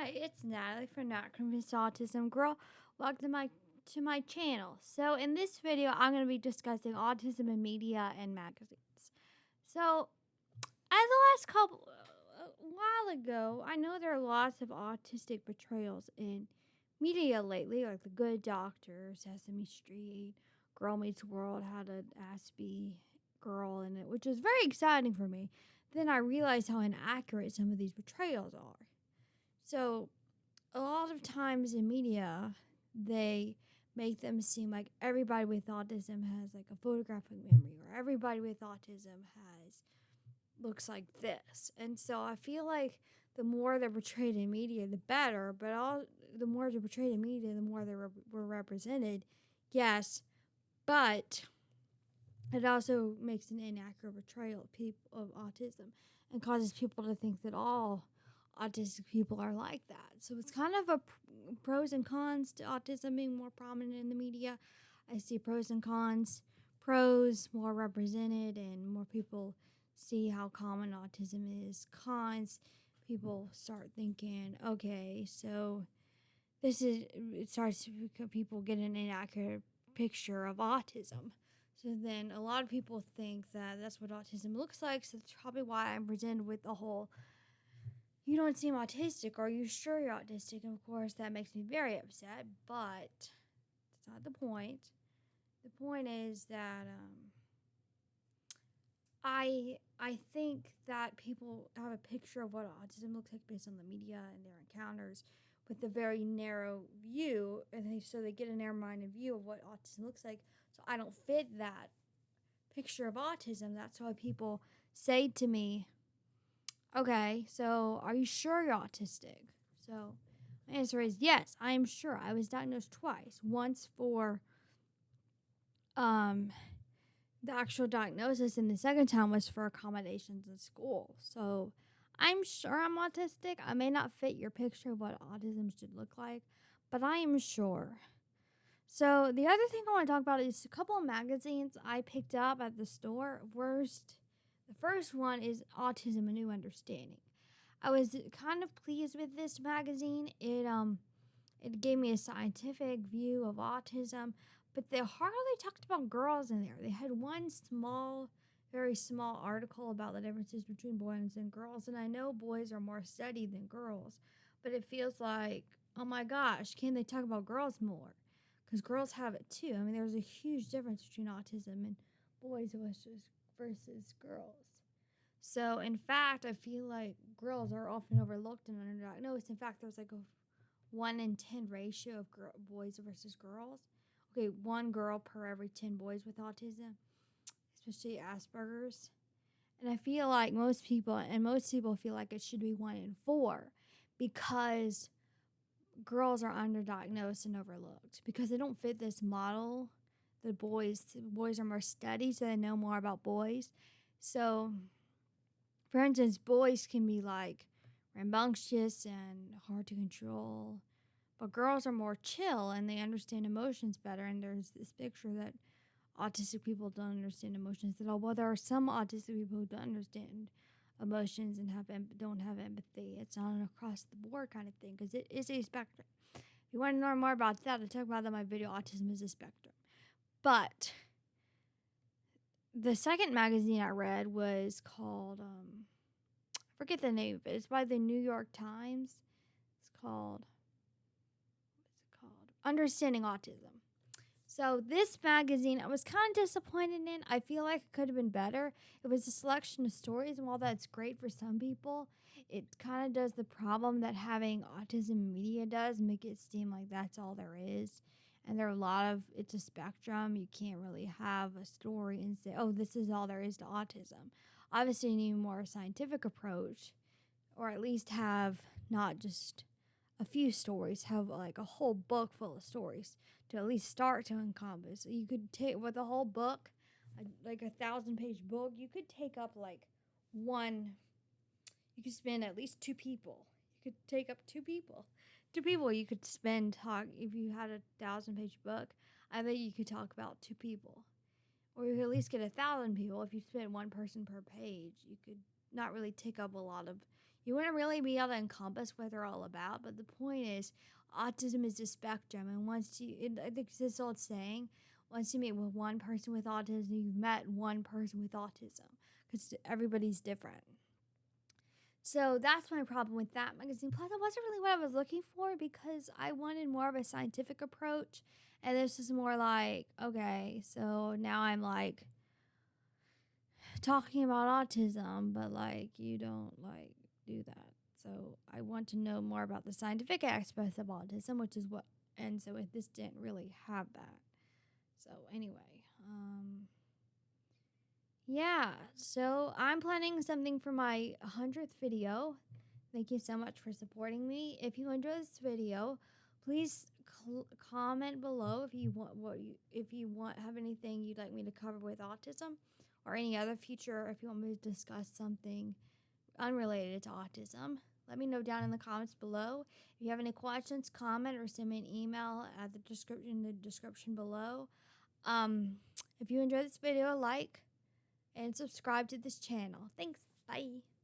Hi, it's Natalie from Not Convinced Autism Girl. Welcome to my channel. So in this video, I'm going to be discussing autism in media and magazines. So as the last couple a while ago, I know there are lots of autistic portrayals in media lately, like The Good Doctor, Sesame Street, Girl Meets World had an Aspie girl in it, which was very exciting for me. Then I realized how inaccurate some of these portrayals are. So, a lot of times in media, they make them seem like everybody with autism has like a photographic memory, or everybody with autism has looks like this. And so I feel like the more they're portrayed in media, the better. But the more they're portrayed in media, the more they were represented. Yes, but it also makes an inaccurate portrayal of autism and causes people to think that all autistic people are like that. So it's kind of a pros and cons to autism being more prominent in the media. I see pros and cons. Pros more represented and more people see how common autism is. Cons, people start thinking, okay, so it starts to people get an inaccurate picture of autism. So then a lot of people think that that's what autism looks like. So that's probably why I'm presented with the whole, you don't seem autistic. Are you sure you're autistic? And of course, that makes me very upset, but that's not the point. The point is that I think that people have a picture of what autism looks like based on the media and their encounters with a very narrow view, and so they get a narrow-minded view of what autism looks like. So I don't fit that picture of autism. That's why people say to me, okay, so are you sure you're autistic? So my answer is yes, I am sure. I was diagnosed twice. Once for the actual diagnosis, and the second time was for accommodations in school. So I'm sure I'm autistic. I may not fit your picture of what autism should look like, but I am sure. So the other thing I want to talk about is a couple of magazines I picked up at the store. The first one is Autism: A New Understanding. I was kind of pleased with this magazine. It gave me a scientific view of autism, but they hardly talked about girls in there. They had one very small article about the differences between boys and girls, and I know boys are more studied than girls, but it feels like, oh my gosh, can they talk about girls more? Because girls have it too. I mean, there's a huge difference between autism and boys versus girls. So, in fact, I feel like girls are often overlooked and underdiagnosed. In fact, there's like a 1 in 10 ratio of boys versus girls. Okay, 1 girl per every 10 boys with autism, especially Asperger's. And I feel like most people feel like it should be 1 in 4 because girls are underdiagnosed and overlooked because they don't fit this model. The boys are more studied, so they know more about boys. So, for instance, boys can be like rambunctious and hard to control, but girls are more chill and they understand emotions better. And there's this picture that autistic people don't understand emotions at all. Well, there are some autistic people who don't understand emotions and don't have empathy. It's not an across the board kind of thing because it is a spectrum. If you want to learn more about that, I talk about that in my video, Autism is a Spectrum. But the second magazine I read was called, I forget the name of it. It's by the New York Times. It's called, Understanding Autism. So this magazine, I was kind of disappointed in. I feel like it could have been better. It was a selection of stories, and while that's great for some people, it kind of does the problem that having autism media does, make it seem like that's all there is. And there are it's a spectrum. You can't really have a story and say, oh, this is all there is to autism. Obviously, you need a more scientific approach, or at least have not just a few stories, have like a whole book full of stories to at least start to encompass. You could take with a whole book, like a 1,000-page book, you could take up like you could spend at least 2 people. You could take up 2 people. 2 people you could if you had a 1,000-page book, I bet you could talk about 2 people. Or you could at least get 1,000 people. If you spent 1 person per page, you could not really take up a lot of, you wouldn't really be able to encompass what they're all about. But the point is, autism is a spectrum, and I think it's this old saying, once you meet with one person with autism, you've met one person with autism, because everybody's different. So that's my problem with that magazine. Plus, it wasn't really what I was looking for because I wanted more of a scientific approach. And this is more like, okay, so now I'm like talking about autism, but like you don't like do that. So I want to know more about the scientific aspects of autism, which is what, and so this didn't really have that. So anyway, yeah, so I'm planning something for my 100th video. Thank you so much for supporting me. If you enjoyed this video, please comment below if you want have anything you'd like me to cover with autism or any other future, if you want me to discuss something unrelated to autism. Let me know down in the comments below. If you have any questions, comment or send me an email at the description below. If you enjoyed this video, like and subscribe to this channel. Thanks. Bye.